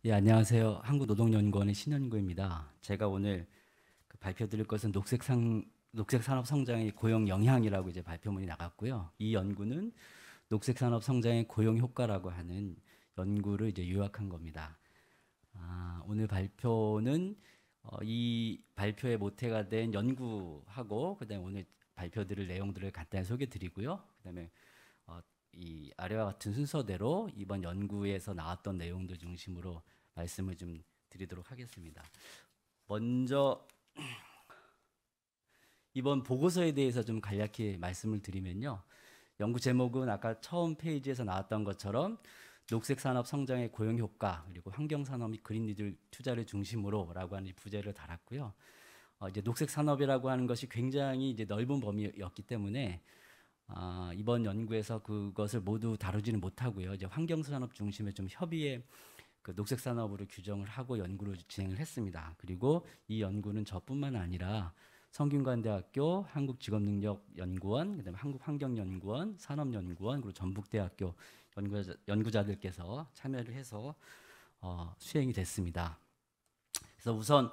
예, 안녕하세요. 한국노동연구원의 신현구입니다. 제가 오늘 발표드릴 것은 녹색산업 성장의 고용 영향이라고 이제 발표문이 나갔고요. 이 연구는 녹색산업 성장의 고용 효과라고 하는 연구를 이제 요약한 겁니다. 오늘 발표는 이 발표의 모태가 된 연구하고 그다음에 오늘 발표드릴 내용들을 간단히 소개드리고요. 그다음에 이 아래와 같은 순서대로 이번 연구에서 나왔던 내용들 중심으로 말씀을 좀 드리도록 하겠습니다. 먼저 이번 보고서에 대해서 좀 간략히 말씀을 드리면요. 연구 제목은 아까 처음 페이지에서 나왔던 것처럼 녹색 산업 성장의 고용 효과 그리고 환경 산업 및 그린 뉴딜 투자를 중심으로라고 하는 부제를 달았고요. 이제 녹색 산업이라고 하는 것이 굉장히 이제 넓은 범위였기 때문에 이번 연구에서 그것을 모두 다루지는 못하고요. 이제 환경 산업 중심의 좀 협의의 녹색 산업으로 규정을 하고 연구를 진행을 했습니다. 그리고 이 연구는 저뿐만 아니라 성균관대학교, 한국직업능력연구원, 그다음에 한국환경연구원, 산업연구원, 그리고 전북대학교 연구자들께서 참여를 해서 수행이 됐습니다. 그래서 우선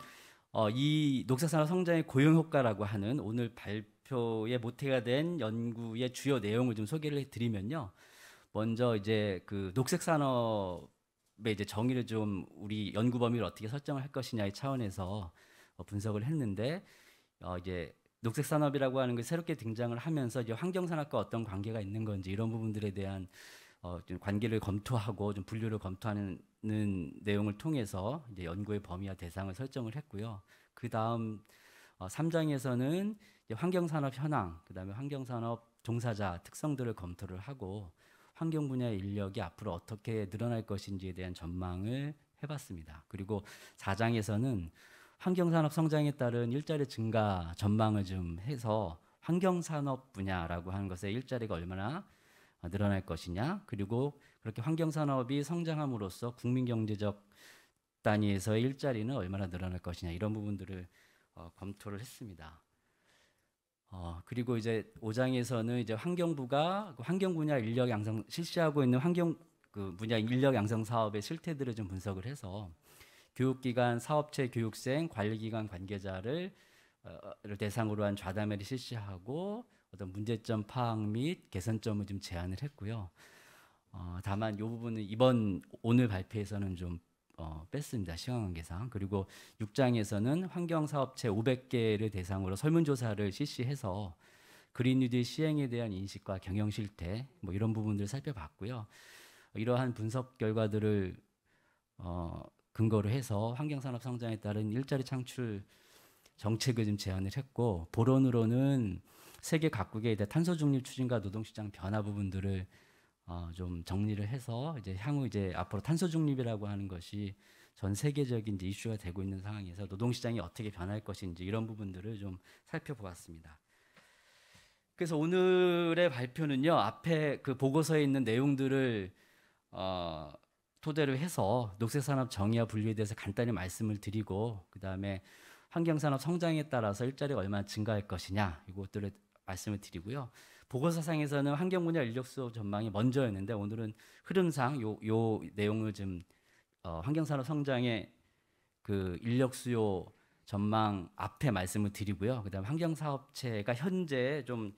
이 녹색산업 성장의 고용 효과라고 하는 오늘 발표의 모태가 된 연구의 주요 내용을 좀 소개를 해드리면요. 먼저 이제 그 녹색산업의 이제 정의를 좀 우리 연구 범위를 어떻게 설정을 할 것이냐의 차원에서 분석을 했는데 이제 녹색 산업이라고 하는 게 새롭게 등장을 하면서 이제 환경 산업과 어떤 관계가 있는 건지 이런 부분들에 대한 좀 관계를 검토하고 좀 분류를 검토하는 내용을 통해서 이제 연구의 범위와 대상을 설정을 했고요. 그 다음 3장에서는 환경 산업 현황, 그다음에 환경 산업 종사자 특성들을 검토를 하고 환경 분야의 인력이 앞으로 어떻게 늘어날 것인지에 대한 전망을 해봤습니다. 그리고 4장에서는 환경산업 성장에 따른 일자리 증가 전망을 좀 해서 환경산업 분야라고 하는 것의 일자리가 얼마나 늘어날 것이냐, 그리고 그렇게 환경산업이 성장함으로써 국민경제적 단위에서의 일자리는 얼마나 늘어날 것이냐 이런 부분들을 검토를 했습니다. 그리고 이제 5장에서는 이제 환경부가 환경 분야 인력 양성 실시하고 있는 환경 분야 인력 양성 사업의 실태들을 좀 분석을 해서 교육기관, 사업체 교육생, 관리기관 관계자를 대상으로 한 좌담회를 실시하고 어떤 문제점 파악 및 개선점을 좀 제안을 했고요. 다만 이 부분은 오늘 발표에서는 좀 뺐습니다. 시간 관계상. 그리고 6장에서는 환경사업체 500개를 대상으로 설문조사를 실시해서 그린 뉴딜 시행에 대한 인식과 경영 실태 뭐 이런 부분들을 살펴봤고요. 이러한 분석 결과들을 근거로 해서 환경산업 성장에 따른 일자리 창출 정책을 좀 제안을 했고 보론으로는 세계 각국의 탄소 중립 추진과 노동시장 변화 부분들을 좀 정리를 해서 이제 향후 이제 앞으로 탄소 중립이라고 하는 것이 전 세계적인 이제 이슈가 되고 있는 상황에서 노동시장이 어떻게 변할 것인지 이런 부분들을 좀 살펴보았습니다. 그래서 오늘의 발표는요 앞에 그 보고서에 있는 내용들을 토대로 해서 녹색산업 정의와 분류에 대해서 간단히 말씀을 드리고 그 다음에 환경산업 성장에 따라서 일자리가 얼마나 증가할 것이냐 이것들을 말씀을 드리고요. 보고서상에서는 환경 분야 인력 수요 전망이 먼저였는데 오늘은 흐름상 요 내용을 좀 환경산업 성장의 그 인력 수요 전망 앞에 말씀을 드리고요. 그다음 환경사업체가 현재 좀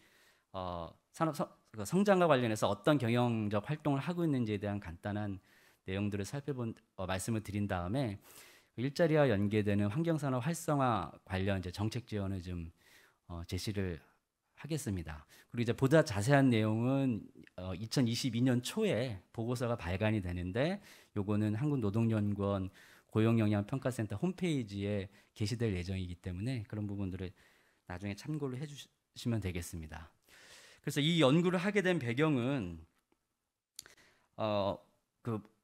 산업 성장과 관련해서 어떤 경영적 활동을 하고 있는지에 대한 간단한 내용들을 살펴본 말씀을 드린 다음에 일자리와 연계되는 환경산업 활성화 관련 이제 정책 지원을 좀 제시를 하겠습니다. 그리고 이제 보다 자세한 내용은 2022년 초에 보고서가 발간이 되는데 요거는 한국노동연구원 고용영향평가센터 홈페이지에 게시될 예정이기 때문에 그런 부분들을 나중에 참고를 해주시면 되겠습니다. 그래서 이 연구를 하게 된 배경은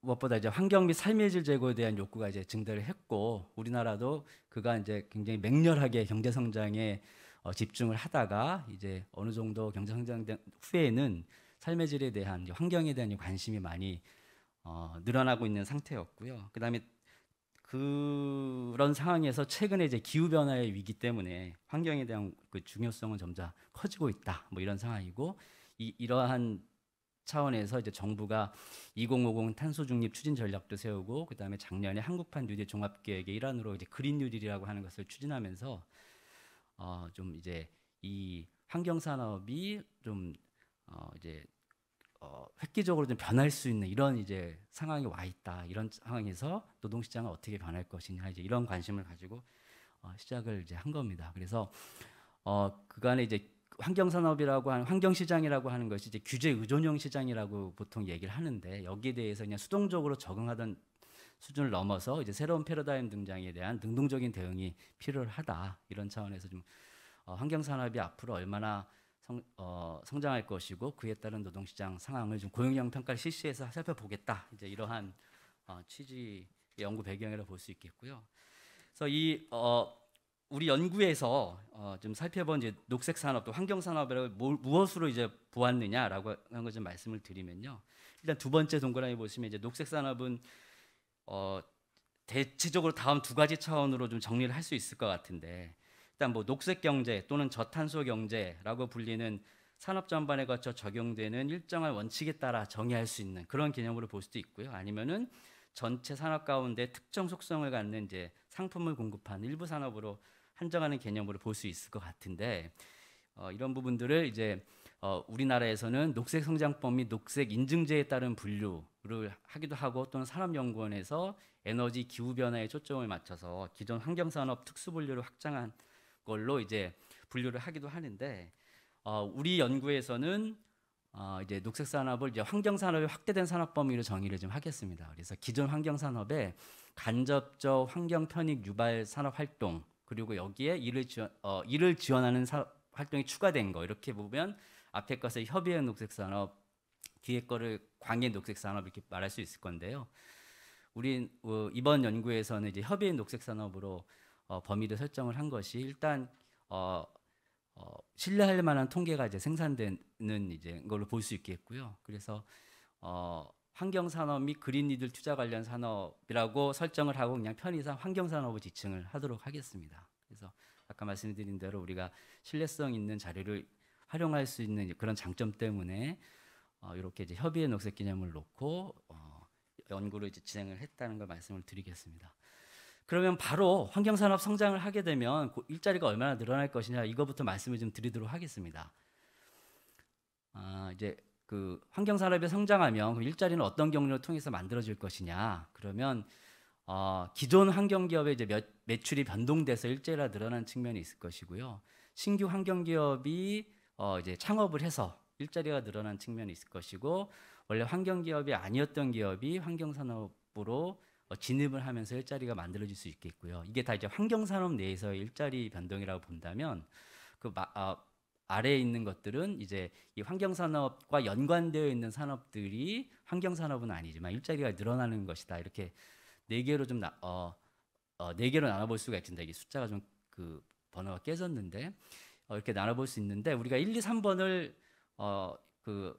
무엇보다 이제 환경 및 삶의 질 제고에 대한 욕구가 이제 증대를 했고 우리나라도 그가 이제 굉장히 맹렬하게 경제 성장에 집중을 하다가 이제 어느 정도 경제 성장 후에는 삶의 질에 대한 환경에 대한 관심이 많이 늘어나고 있는 상태였고요. 그다음에 그런 상황에서 최근에 이제 기후 변화의 위기 때문에 환경에 대한 그 중요성은 점차 커지고 있다. 뭐 이런 상황이고 이러한 차원에서 이제 정부가 2050 탄소 중립 추진 전략도 세우고 그다음에 작년에 한국판 뉴딜 종합 계획의 일환으로 이제 그린 뉴딜이라고 하는 것을 추진하면서 좀 이제 이 환경 산업이 좀 이제 획기적으로 좀 변할 수 있는 이런 이제 상황이 와 있다. 이런 상황에서 노동 시장은 어떻게 변할 것이냐 이제 이런 관심을 가지고 시작을 이제 한 겁니다. 그래서 그간에 이제 환경산업이라고 하는 환경시장이라고 하는 것이 이제 규제 의존형 시장이라고 보통 얘기를 하는데 여기에 대해서 그냥 수동적으로 적응하던 수준을 넘어서 이제 새로운 패러다임 등장에 대한 능동적인 대응이 필요하다 이런 차원에서 좀 환경산업이 앞으로 얼마나 성장할 것이고 그에 따른 노동시장 상황을 좀 고용량 평가를 실시해서 살펴보겠다 이제 이러한 취지의 연구 배경이라고 볼 수 있겠고요. 그래서 우리 연구에서 좀 살펴본 이제 녹색 산업 또 환경 산업을 무엇으로 이제 보았느냐라고 하는 걸 좀 말씀을 드리면요. 일단 두 번째 동그라미 보시면 이제 녹색 산업은 대체적으로 다음 두 가지 차원으로 좀 정리를 할 수 있을 것 같은데 일단 뭐 녹색 경제 또는 저탄소 경제라고 불리는 산업 전반에 거쳐 적용되는 일정한 원칙에 따라 정의할 수 있는 그런 개념으로 볼 수도 있고요. 아니면은 전체 산업 가운데 특정 속성을 갖는 이제 상품을 공급하는 일부 산업으로 한정하는 개념으로 볼 수 있을 것 같은데 이런 부분들을 이제 우리나라에서는 녹색 성장법 및 녹색 인증제에 따른 분류를 하기도 하고 또는 산업연구원에서 에너지 기후 변화에 초점을 맞춰서 기존 환경산업 특수 분류를 확장한 걸로 이제 분류를 하기도 하는데 우리 연구에서는 이제 녹색 산업을 이제 환경 산업의 확대된 산업 범위로 정의를 좀 하겠습니다. 그래서 기존 환경 산업에 간접적 환경 편익 유발 산업 활동 그리고 여기에 이를 지원하는 활동이 추가된 거 이렇게 보면 앞에 것을 협의의 녹색 산업, 뒤에 거를 광의 녹색 산업 이렇게 말할 수 있을 건데요. 우리 이번 연구에서는 이제 협의의 녹색 산업으로 범위를 설정을 한 것이 일단 신뢰할 만한 통계가 이제 생산되는 이제 걸로 볼 수 있겠고요. 그래서 환경 산업 및 그린 니들 투자 관련 산업이라고 설정을 하고 그냥 편의상 환경 산업을 지칭을 하도록 하겠습니다. 그래서 아까 말씀드린 대로 우리가 신뢰성 있는 자료를 활용할 수 있는 그런 장점 때문에 이렇게 이제 협의의 녹색 개념을 놓고 연구를 이제 진행을 했다는 걸 말씀을 드리겠습니다. 그러면 바로 환경산업 성장을 하게 되면 일자리가 얼마나 늘어날 것이냐 이거부터 말씀을 좀 드리도록 하겠습니다. 이제 그 환경산업이 성장하면 그 일자리는 어떤 경로를 통해서 만들어질 것이냐 그러면 기존 환경기업의 이제 매출이 변동돼서 일자리가 늘어난 측면이 있을 것이고요. 신규 환경기업이 이제 창업을 해서 일자리가 늘어난 측면이 있을 것이고 원래 환경기업이 아니었던 기업이 환경산업으로 진입을 하면서 일자리가 만들어질 수 있겠고요. 이게 다 이제 환경산업 내에서의 일자리 변동이라고 본다면 그 아래에 있는 것들은 이제 이 환경산업과 연관되어 있는 산업들이 환경산업은 아니지만 일자리가 늘어나는 것이다. 이렇게 네 개로 좀 네 개로 나눠볼 수가 있습니다. 이게 숫자가 좀 그 번호가 깨졌는데 이렇게 나눠볼 수 있는데 우리가 1, 2, 3번을 그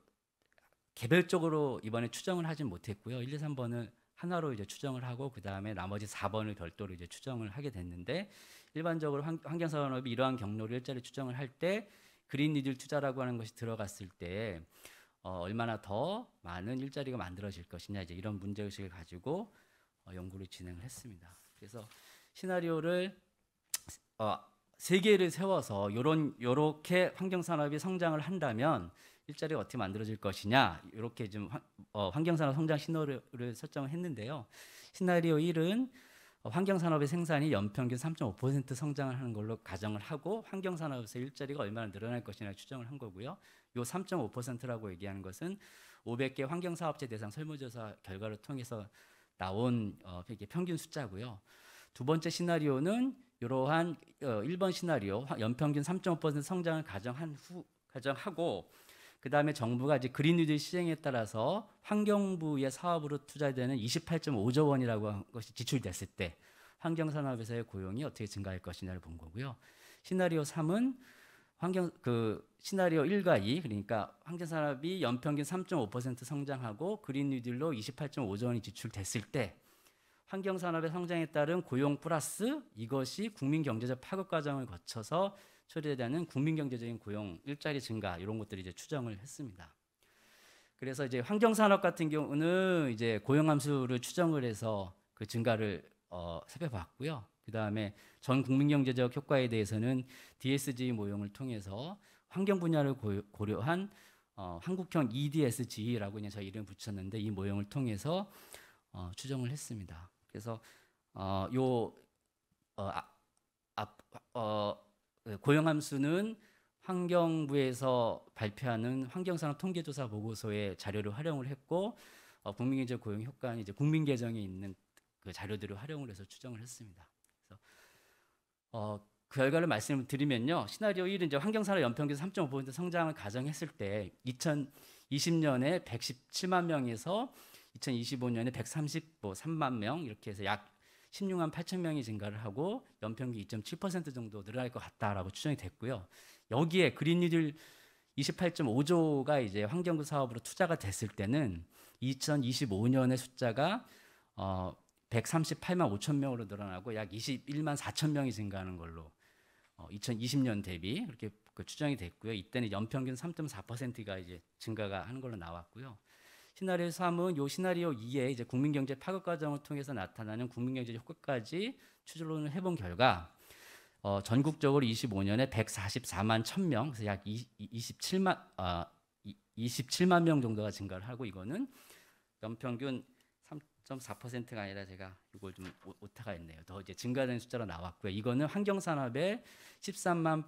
개별적으로 이번에 추정을 하진 못했고요. 1, 2, 3번은 하나로 이제 추정을 하고 그 다음에 나머지 4번을 별도로 이제 추정을 하게 됐는데 일반적으로 환경산업이 이러한 경로로 일자리 추정을 할 때 그린 니딜 투자라고 하는 것이 들어갔을 때 얼마나 더 많은 일자리가 만들어질 것이냐 이제 이런 문제의식을 가지고 연구를 진행을 했습니다. 그래서 시나리오를 세 개를 세워서 요렇게 환경산업이 성장을 한다면 일자리가 어떻게 만들어질 것이냐 이렇게 좀 환경산업 성장 시나리오를 설정을 했는데요. 시나리오 1은 환경산업의 생산이 연평균 3.5% 성장을 하는 걸로 가정을 하고 환경산업에서 일자리가 얼마나 늘어날 것이냐 추정을 한 거고요. 요 3.5%라고 얘기하는 것은 500개 환경사업체 대상 설문조사 결과를 통해서 나온 이게 평균 숫자고요. 두 번째 시나리오는 이러한 1번 시나리오 연평균 3.5% 성장을 가정하고 그 다음에 정부가 이제 그린 뉴딜 시행에 따라서 환경부의 사업으로 투자되는 28.5조 원이라고 한 것이 지출됐을 때 환경산업에서의 고용이 어떻게 증가할 것이냐를 본 거고요. 시나리오 3은 시나리오 1과 2 그러니까 환경산업이 연평균 3.5% 성장하고 그린 뉴딜로 28.5조 원이 지출됐을 때 환경산업의 성장에 따른 고용 플러스 이것이 국민경제적 파급 과정을 거쳐서 처리되는 국민경제적인 고용 일자리 증가 이런 것들이 이제 추정을 했습니다. 그래서 이제 환경산업 같은 경우는 이제 고용함수를 추정을 해서 그 증가를 살펴봤고요. 그 다음에 전 국민경제적 효과에 대해서는 DSG 모형을 통해서 환경 분야를 고려한 한국형 EDSG라고 그냥 저희 이름 붙였는데 이 모형을 통해서 추정을 했습니다. 그래서 고용함수는 환경부에서 발표하는 환경산업 통계조사 보고서의 자료를 활용을 했고 국민경제 고용 효과는 이제 국민계정에 있는 그 자료들을 활용을 해서 추정을 했습니다. 그래서 그 결과를 말씀드리면요, 시나리오 1은 이제 환경산업 연평균 3.5% 성장을 가정했을 때 2020년에 117만 명에서 2025년에 133만 명 이렇게 해서 약 16만 8천 명이 증가를 하고 연평균 2.7% 정도 늘어날 것 같다라고 추정이 됐고요. 여기에 그린뉴딜 28.5조가 이제 환경부 사업으로 투자가 됐을 때는 2025년의 숫자가 138만 5천 명으로 늘어나고 약 21만 4천 명이 증가하는 걸로 2020년 대비 이렇게 추정이 됐고요. 이때는 연평균 3.4%가 이제 증가가 하는 걸로 나왔고요. 시나리오 3은 요 시나리오 2에 이제 국민경제 파급 과정을 통해서 나타나는 국민경제 효과까지 추론을 해본 결과 전국적으로 25년에 144만 1,000명, 그래서 약 27만 명 정도가 증가를 하고 이거는 연평균 3.4%가 아니라 제가 이걸 좀 오타가 있네요. 더 이제 증가된 숫자로 나왔고요. 이거는 환경산업에 138만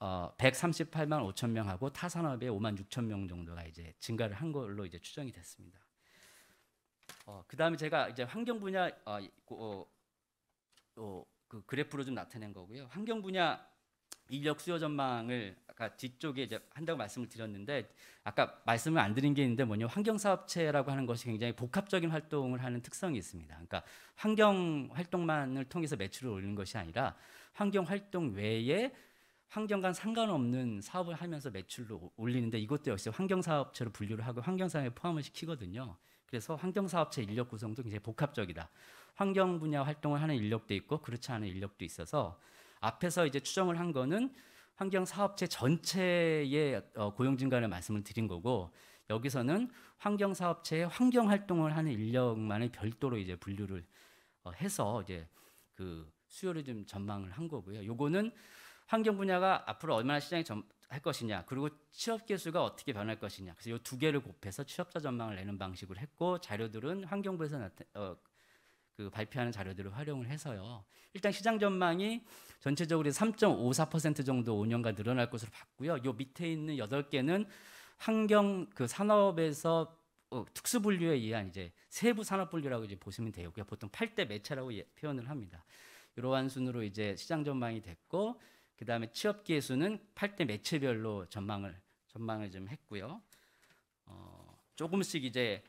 5천 명하고 타산업에 5만 6천 명 정도가 이제 증가를 한 걸로 이제 추정이 됐습니다. 그다음에 제가 이제 환경 분야 그 그래프로 좀 나타낸 거고요. 환경 분야 인력 수요 전망을 아까 뒤쪽에 이제 한다고 말씀을 드렸는데 아까 말씀을 안 드린 게 있는데 뭐냐, 환경사업체라고 하는 것이 굉장히 복합적인 활동을 하는 특성이 있습니다. 그러니까 환경 활동만을 통해서 매출을 올리는 것이 아니라 환경 활동 외에 환경과 상관없는 사업을 하면서 매출을 올리는데 이것도 역시 환경사업체로 분류를 하고 환경사업에 포함을 시키거든요. 그래서 환경사업체 인력 구성도 굉장히 복합적이다. 환경 분야 활동을 하는 인력도 있고 그렇지 않은 인력도 있어서 앞에서 이제 추정을 한 거는 환경사업체 전체의 고용 증가를 말씀을 드린 거고 여기서는 환경사업체의 환경 활동을 하는 인력만을 별도로 이제 분류를 해서 이제 그 수요를 좀 전망을 한 거고요. 요거는 환경 분야가 앞으로 얼마나 시장에 할 것이냐, 그리고 취업 계수가 어떻게 변할 것이냐. 그래서 이 두 개를 곱해서 취업자 전망을 내는 방식으로 했고 자료들은 환경부에서 그 발표하는 자료들을 활용을 해서요. 일단 시장 전망이 전체적으로 3.54% 정도 5년간 늘어날 것으로 봤고요. 요 밑에 있는 8개는 환경 그 산업에서 특수 분류에 의한 이제 세부 산업 분류라고 이제 보시면 되고요. 보통 8대 매체라고 표현을 합니다. 이러한 순으로 이제 시장 전망이 됐고 그다음에 취업 기회수는 8대 매체별로 전망을 좀 했고요. 조금씩 이제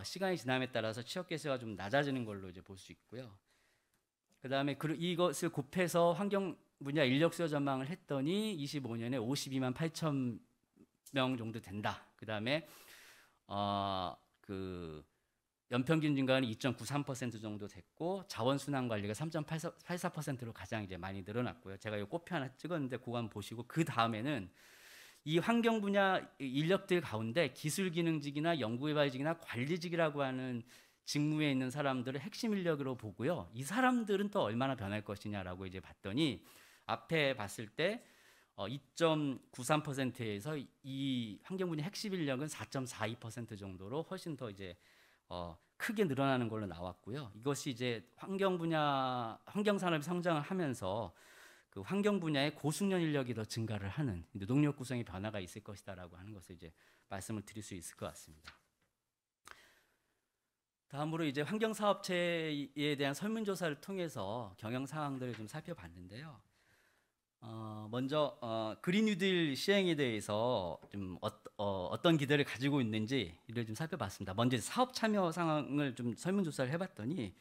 시간이 지남에 따라서 취업 개수가 좀 낮아지는 걸로 이제 볼 수 있고요. 그다음에 이것을 곱해서 환경 분야 인력 수요 전망을 했더니 25년에 52만 8천 명 정도 된다. 그다음에 그 연평균 증가는 2.93% 정도 됐고 자원 순환 관리가 3.84%로 가장 이제 많이 늘어났고요. 제가 이 꽃표 하나 찍었는데 그거 한번 보시고 그 다음에는 이 환경 분야 인력들 가운데 기술 기능직이나 연구개발직이나 관리직이라고 하는 직무에 있는 사람들을 핵심 인력으로 보고요. 이 사람들은 또 얼마나 변할 것이냐라고 이제 봤더니 앞에 봤을 때 2.93%에서 이 환경 분야 핵심 인력은 4.42% 정도로 훨씬 더 이제 크게 늘어나는 걸로 나왔고요. 이것이 이제 환경 산업이 성장을 하면서 그 환경 분야의 고숙련 인력이 더 증가를 하는 노동력 구성의 변화가 있을 것이다라고 하는 것을 이제 말씀을 드릴 수 있을 것 같습니다. 다음으로 이제 환경 사업체에 대한 설문조사를 통해서 경영 상황들을 좀 살펴봤는데요. 먼저 그린 뉴딜 시행에 대해서 좀 어떤 기대를 가지고 있는지를 좀 살펴봤습니다. 먼저 사업 참여 상황을 좀 설문조사를 해봤더니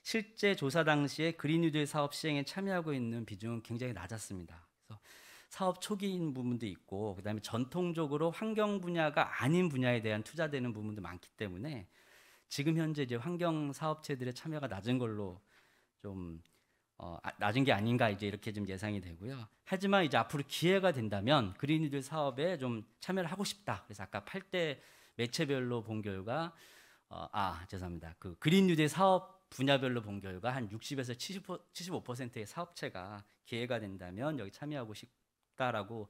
실제 조사 당시에 그린 뉴딜 사업 시행에 참여하고 있는 비중은 굉장히 낮았습니다. 그래서 사업 초기인 부분도 있고 그다음에 전통적으로 환경 분야가 아닌 분야에 대한 투자되는 부분도 많기 때문에 지금 현재 이제 환경 사업체들의 참여가 낮은 걸로 좀 낮은 게 아닌가 이제 이렇게 좀 예상이 되고요. 하지만 이제 앞으로 기회가 된다면 그린 뉴딜 사업에 좀 참여를 하고 싶다. 그래서 아까 8대 매체별로 본 결과 죄송합니다. 그 그린 뉴딜 사업 분야별로 본 결과 한 60에서 75%의 사업체가 기회가 된다면 여기 참여하고 싶다라고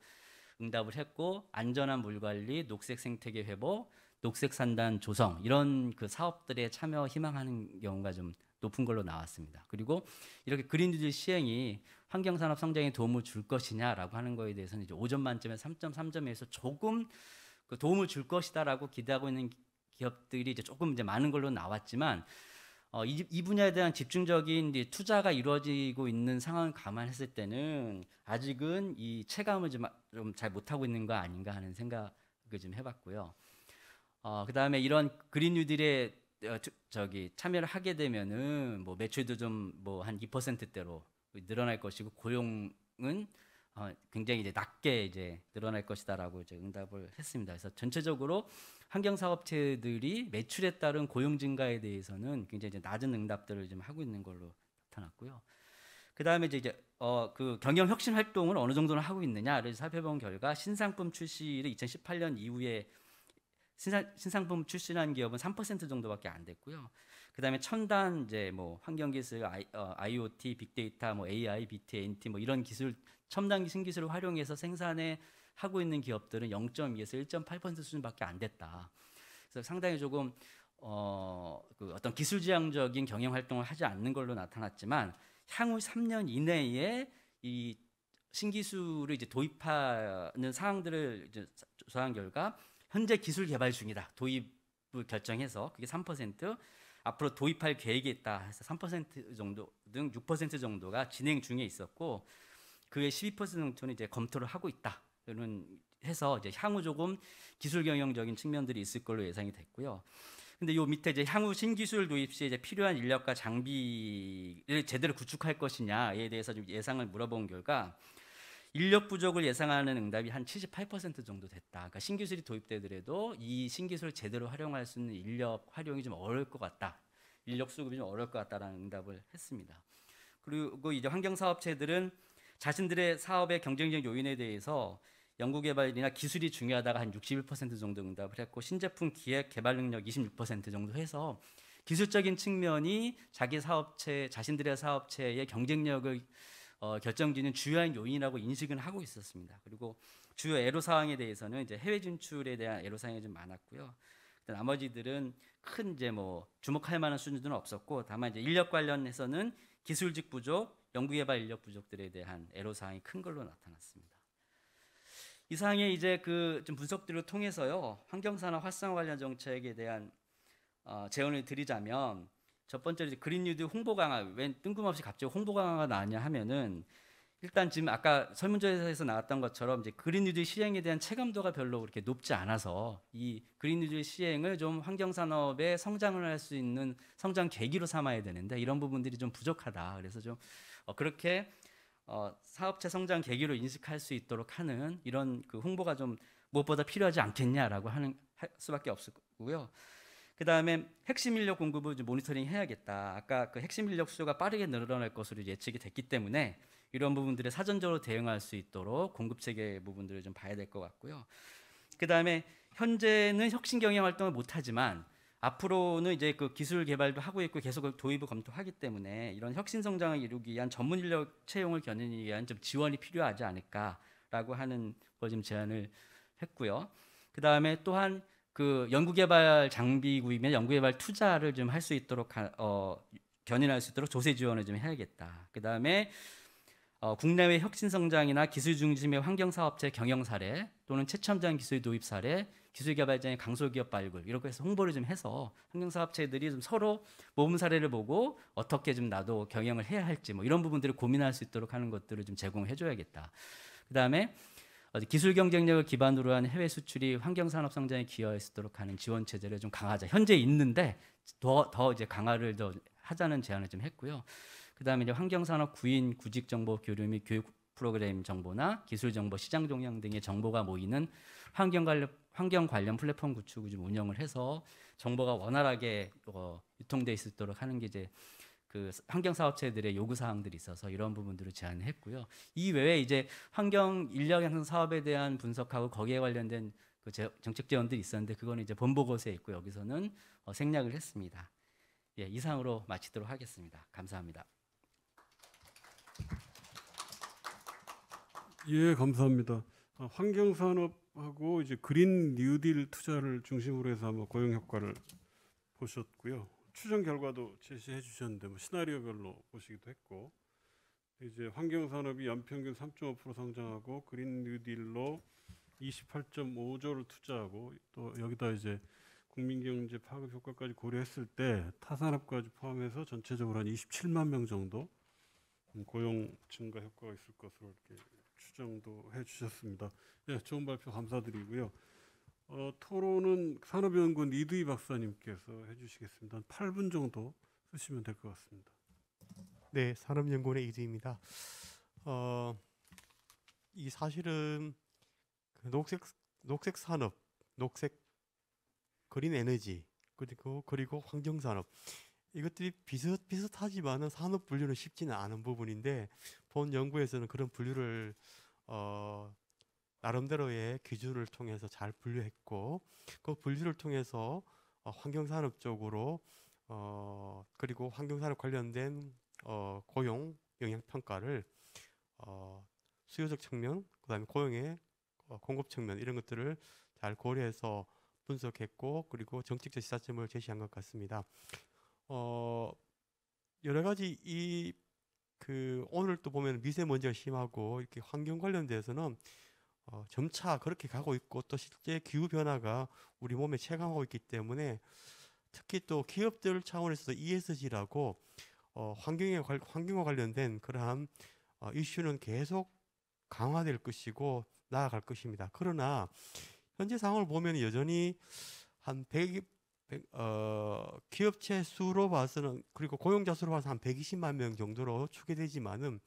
응답을 했고, 안전한 물 관리, 녹색 생태계 회복, 녹색 산단 조성 이런 그 사업들에 참여 희망하는 경우가 좀 높은 걸로 나왔습니다. 그리고 이렇게 그린 뉴딜 시행이 환경 산업 성장에 도움을 줄 것이냐라고 하는 거에 대해서는 이제 5점 만점에 3.3점에서 조금 그 도움을 줄 것이다라고 기대하고 있는 기업들이 이제 조금 이제 많은 걸로 나왔지만, 이 분야에 대한 집중적인 이제 투자가 이루어지고 있는 상황을 감안했을 때는 아직은 이 체감을 좀 잘 못하고 있는 거 아닌가 하는 생각을 좀 해봤고요. 그다음에 이런 그린 뉴딜에 참여를 하게 되면은 뭐 매출도 좀 뭐 한 2%대로 늘어날 것이고, 고용은 굉장히 이제 낮게 이제 늘어날 것이다라고 이제 응답을 했습니다. 그래서 전체적으로 환경 사업체들이 매출에 따른 고용 증가에 대해서는 굉장히 이제 낮은 응답들을 좀 하고 있는 걸로 나타났고요. 그다음에 이제 그 경영 혁신 활동을 어느 정도는 하고 있느냐를 살펴본 결과, 신상품 출시를 2018년 이후에 신상품 출시한 기업은 3% 정도밖에 안 됐고요. 그다음에 첨단 이제 뭐 환경 기술, IoT, 빅데이터, 뭐 AI, BT, NT 뭐 이런 기술, 첨단 신기술을 활용해서 생산에 하고 있는 기업들은 0.2에서 1.8% 수준밖에 안 됐다. 그래서 상당히 조금 그 어떤 기술지향적인 경영 활동을 하지 않는 걸로 나타났지만, 향후 3년 이내에 이 신기술을 이제 도입하는 사항들을 이제 조사한 결과, 현재 기술 개발 중이다. 도입을 결정해서 그게 3%, 앞으로 도입할 계획이 있다 해서 3% 정도 등 6% 정도가 진행 중에 있었고, 그의 12% 정도는 이제 검토를 하고 있다는 해서 이제 향후 조금 기술 경영적인 측면들이 있을 걸로 예상이 됐고요. 근데 요 밑에 이제 향후 신기술 도입 시에 이제 필요한 인력과 장비를 제대로 구축할 것이냐에 대해서 좀 예상을 물어본 결과, 인력 부족을 예상하는 응답이 한 78% 정도 됐다. 그러니까 신기술이 도입되더라도 이 신기술을 제대로 활용할 수 있는 인력 활용이 좀 어려울 것 같다. 인력 수급이 좀 어려울 것 같다라는 응답을 했습니다. 그리고 이제 환경 사업체들은 자신들의 사업의 경쟁적 요인에 대해서 연구개발이나 기술이 중요하다가 한 61% 정도 응답을 했고, 신제품 기획 개발 능력 26% 정도 해서 기술적인 측면이 자신들의 사업체의 경쟁력을 결정짓는 주요한 요인이라고 인식은 하고 있었습니다. 그리고 주요 애로사항에 대해서는 이제 해외 진출에 대한 애로사항이 좀 많았고요. 나머지들은 큰 이제 뭐 주목할 만한 수준은 없었고, 다만 이제 인력 관련해서는 기술직 부족, 연구개발 인력 부족들에 대한 애로사항이 큰 걸로 나타났습니다. 이상의 이제 그 좀 분석들을 통해서요, 환경산업 활성화 관련 정책에 대한 제언을 드리자면, 첫 번째로 이제 그린 뉴딜 홍보 강화. 왜 뜬금없이 갑자기 홍보 강화가 나왔냐 하면은, 일단 지금 아까 설문조사에서 나왔던 것처럼 이제 그린 뉴딜 시행에 대한 체감도가 별로 그렇게 높지 않아서, 이 그린 뉴딜 시행을 좀 환경 산업의 성장을 할 수 있는 성장 계기로 삼아야 되는데, 이런 부분들이 좀 부족하다. 그래서 좀 그렇게 사업체 성장 계기로 인식할 수 있도록 하는 이런 그 홍보가 좀 무엇보다 필요하지 않겠냐라고 할 수밖에 없고요. 그 다음에 핵심 인력 공급을 좀 모니터링 해야겠다. 아까 그 핵심 인력 수요가 빠르게 늘어날 것으로 예측이 됐기 때문에 이런 부분들에 사전적으로 대응할 수 있도록 공급 체계 부분들을 좀 봐야 될 것 같고요. 그 다음에 현재는 혁신 경영 활동을 못하지만, 앞으로는 이제 그 기술 개발도 하고 있고 계속 도입을 검토하기 때문에 이런 혁신 성장을 이루기 위한 전문 인력 채용을 겨누기 위한 좀 지원이 필요하지 않을까라고 하는 걸 좀 제안을 했고요. 그 다음에 또한 그 연구개발 장비 구입이나 연구개발 투자를 좀 할 수 있도록 견인할 수 있도록 조세 지원을 좀 해야겠다. 그 다음에 국내외 혁신 성장이나 기술 중심의 환경 사업체 경영 사례, 또는 최첨단 기술 도입 사례, 기술 개발자의 강소기업 발굴, 이렇게 해서 홍보를 좀 해서 환경 사업체들이 좀 서로 모범 사례를 보고 어떻게 좀 나도 경영을 해야 할지 뭐 이런 부분들을 고민할 수 있도록 하는 것들을 좀 제공해 줘야겠다. 그다음에 기술 경쟁력을 기반으로 한 해외 수출이 환경 산업 성장에 기여할 수 있도록 하는 지원 체제를 좀 강화하자. 현재 있는데 더 이제 강화를 더 하자는 제안을 좀 했고요. 그다음에 이제 환경 산업 구인, 구직 정보 교류 및 교육 프로그램 정보나 기술 정보, 시장 동향 등의 정보가 모이는 환경 관련 플랫폼 구축을 좀 운영을 해서 정보가 원활하게 유통돼 있도록 하는 게 이제 그 환경 사업체들의 요구 사항들이 있어서 이런 부분들을 제안했고요. 이 외에 이제 환경 인력 양성 사업에 대한 분석하고 거기에 관련된 그 정책 제언들이 있었는데 그거는 이제 본보고서에 있고 여기서는 생략을 했습니다. 예, 이상으로 마치도록 하겠습니다. 감사합니다. 예, 감사합니다. 환경산업하고 이제 그린 뉴딜 투자를 중심으로 해서 한번 고용 효과를 보셨고요. 추정 결과도 제시해 주셨는데 뭐 시나리오별로 보시기도 했고, 이제 환경산업이 연평균 3.5% 성장하고 그린 뉴딜로 28.5조를 투자하고 또 여기다 이제 국민경제 파급 효과까지 고려했을 때 타산업까지 포함해서 전체적으로 한 27만 명 정도 고용 증가 효과가 있을 것으로 이렇게 추정도 해주셨습니다. 예, 좋은 발표 감사드리고요. 토론은 산업연구원 이두희 박사님께서 해주시겠습니다. 한 8분 정도 쓰시면 될 것 같습니다. 네, 산업연구원의 이두희입니다. 이 사실은 그 녹색 산업, 녹색 그린 에너지 그리고 환경 산업 이것들이 비슷하지만은 산업 분류는 쉽지는 않은 부분인데 본 연구에서는 그런 분류를 나름대로의 기준을 통해서 잘 분류했고 그 분류를 통해서 환경산업 쪽으로 그리고 환경산업 관련된 고용 영향 평가를 수요적 측면, 그다음에 고용의 공급 측면 이런 것들을 잘 고려해서 분석했고 그리고 정책적 시사점을 제시한 것 같습니다. 여러 가지 오늘 또 보면 미세먼지가 심하고 이렇게 환경 관련돼서는 점차 그렇게 가고 있고 또 실제 기후 변화가 우리 몸에 체감하고 있기 때문에 특히 또 기업들 차원에서도 ESG라고 환경과 관련된 그러한 이슈는 계속 강화될 것이고 나아갈 것입니다. 그러나 현재 상황을 보면 여전히 한 기업체 수로 봐서는 그리고 고용자 수로 봐서 한 120만 명 정도로 추계되지만은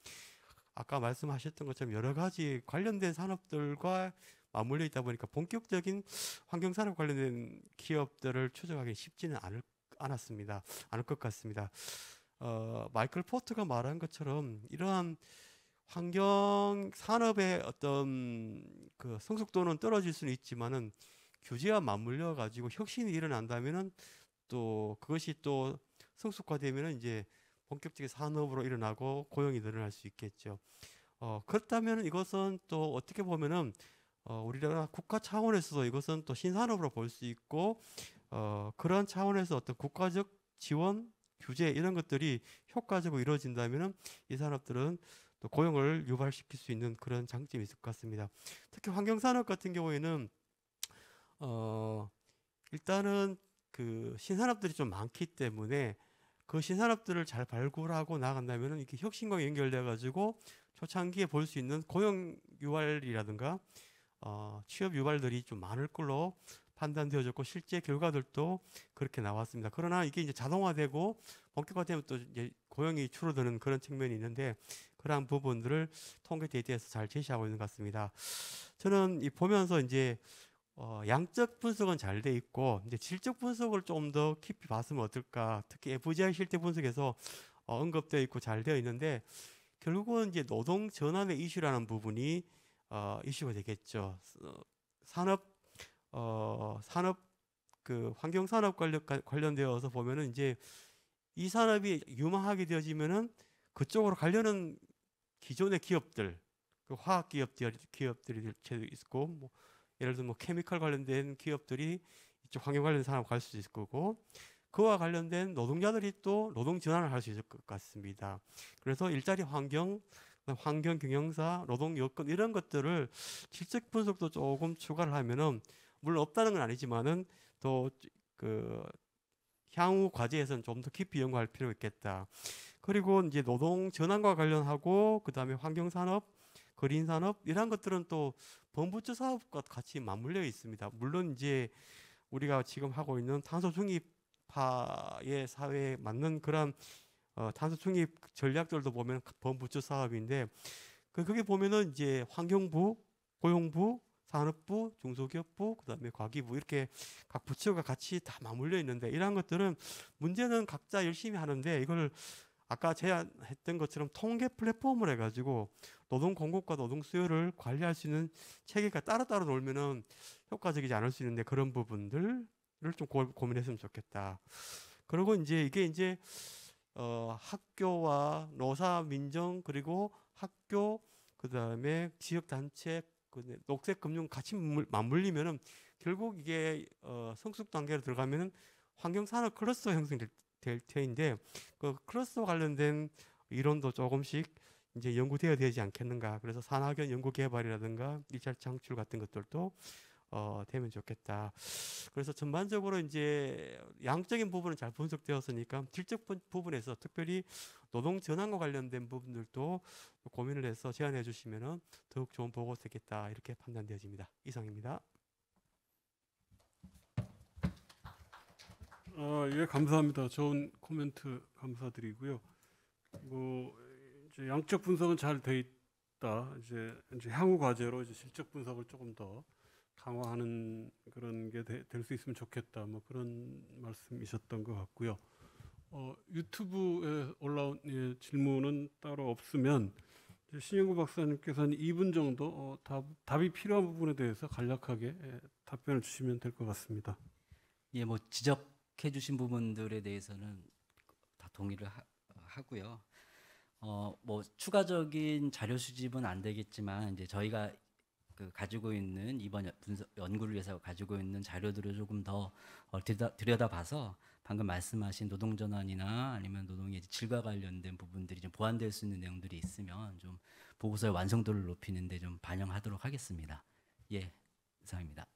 아까 말씀하셨던 것처럼 여러 가지 관련된 산업들과 맞물려 있다 보니까 본격적인 환경산업 관련된 기업들을 추적하기 쉽지는 않을 것 같습니다. 마이클 포트가 말한 것처럼 이러한 환경 산업의 어떤 그 성숙도는 떨어질 수는 있지만은 규제와 맞물려 가지고 혁신이 일어난다면은 또 그것이 또 성숙화되면은 이제 본격적인 산업으로 일어나고 고용이 늘어날 수 있겠죠. 그렇다면 이것은 또 어떻게 보면은 우리나라 국가 차원에서도 이것은 또 신산업으로 볼 수 있고 그런 차원에서 어떤 국가적 지원, 규제 이런 것들이 효과적으로 이루어진다면은 이 산업들은 또 고용을 유발시킬 수 있는 그런 장점이 있을 것 같습니다. 특히 환경산업 같은 경우에는 일단은 그 신산업들이 좀 많기 때문에 그 신산업들을 잘 발굴하고 나간다면은 이렇게 혁신과 연결돼 가지고 초창기에 볼 수 있는 고용 유발이라든가 취업 유발들이 좀 많을 걸로 판단되어졌고 실제 결과들도 그렇게 나왔습니다. 그러나 이게 이제 자동화되고 본격화되면 또 이제 고용이 줄어드는 그런 측면이 있는데 그러한 부분들을 통계 데이터에서 잘 제시하고 있는 것 같습니다. 저는 이 보면서 이제 양적 분석은 잘 돼 있고 이제 질적 분석을 좀 더 깊이 봤으면 어떨까. 특히 FGI 실태 분석에서 언급되어 있고 잘 되어 있는데 결국은 이제 노동 전환의 이슈라는 부분이 이슈가 되겠죠. 산업 그 환경 산업 관련되어서 보면은 이제 이 산업이 유망하게 되어지면은 그쪽으로 가려는 기존의 기업들, 그 화학 기업들이 있고 뭐 예를 들면 뭐 케미컬 관련된 기업들이 이쪽 환경 관련 산업 갈 수 있을 거고 그와 관련된 노동자들이 또 노동 전환을 할 수 있을 것 같습니다. 그래서 일자리 환경 경영사, 노동 여건 이런 것들을 질적 분석도 조금 추가를 하면은 물론 없다는 건 아니지만은 또 그 향후 과제에서는 좀 더 깊이 연구할 필요가 있겠다. 그리고 이제 노동 전환과 관련하고 그다음에 환경 산업, 그린 산업 이런 것들은 또 범부처 사업과 같이 맞물려 있습니다. 물론 이제 우리가 지금 하고 있는 탄소 중립화의 사회에 맞는 그런 탄소 중립 전략들도 보면 범부처 사업인데 그게 보면은 이제 환경부, 고용부, 산업부, 중소기업부, 그다음에 과기부 이렇게 각 부처가 같이 다 맞물려 있는데 이러한 것들은 문제는 각자 열심히 하는데 이걸 아까 제안했던 것처럼 통계 플랫폼을 해가지고 노동 공급과 노동 수요를 관리할 수 있는 체계가 따로따로 놀면은 효과적이지 않을 수 있는데 그런 부분들을 좀 고민했으면 좋겠다. 그리고 이게 학교와 노사 민정 그리고 학교 그다음에 지역 단체 녹색 금융 같이 맞물리면은 결국 이게 성숙 단계로 들어가면은 환경 산업 클러스터 형성될 테인데 그 클러스터 관련된 이론도 조금씩 이제 연구되어야 되지 않겠는가. 그래서 산학연 연구 개발이라든가 일자리 창출 같은 것들도 되면 좋겠다. 그래서 전반적으로 이제 양적인 부분은 잘 분석되었으니까 질적 부분에서 특별히 노동 전환과 관련된 부분들도 고민을 해서 제안해 주시면은 더욱 좋은 보고가 되겠다 이렇게 판단되어집니다. 이상입니다. 예, 감사합니다. 좋은 코멘트 감사드리고요. 뭐 이제 양적 분석은 잘 돼 있다. 이제 향후 과제로 이제 질적 분석을 조금 더 강화하는 그런 게 될 수 있으면 좋겠다. 뭐 그런 말씀이셨던 것 같고요. 유튜브에 올라온 질문은 따로 없으면 이제 신영구 박사님께서는 2분 정도 답이 필요한 부분에 대해서 간략하게 답변을 주시면 될 것 같습니다. 예, 뭐 지적해 주신 부분들에 대해서는 다 동의를 하고요. 뭐 추가적인 자료 수집은 안 되겠지만 이제 저희가 가지고 있는 이번 연구를 위해서 가지고 있는 자료들을 조금 더 들여다봐서 방금 말씀하신 노동 전환이나 아니면 노동의 질과 관련된 부분들이 좀 보완될 수 있는 내용들이 있으면 좀 보고서의 완성도를 높이는데 좀 반영하도록 하겠습니다. 예, 이상입니다.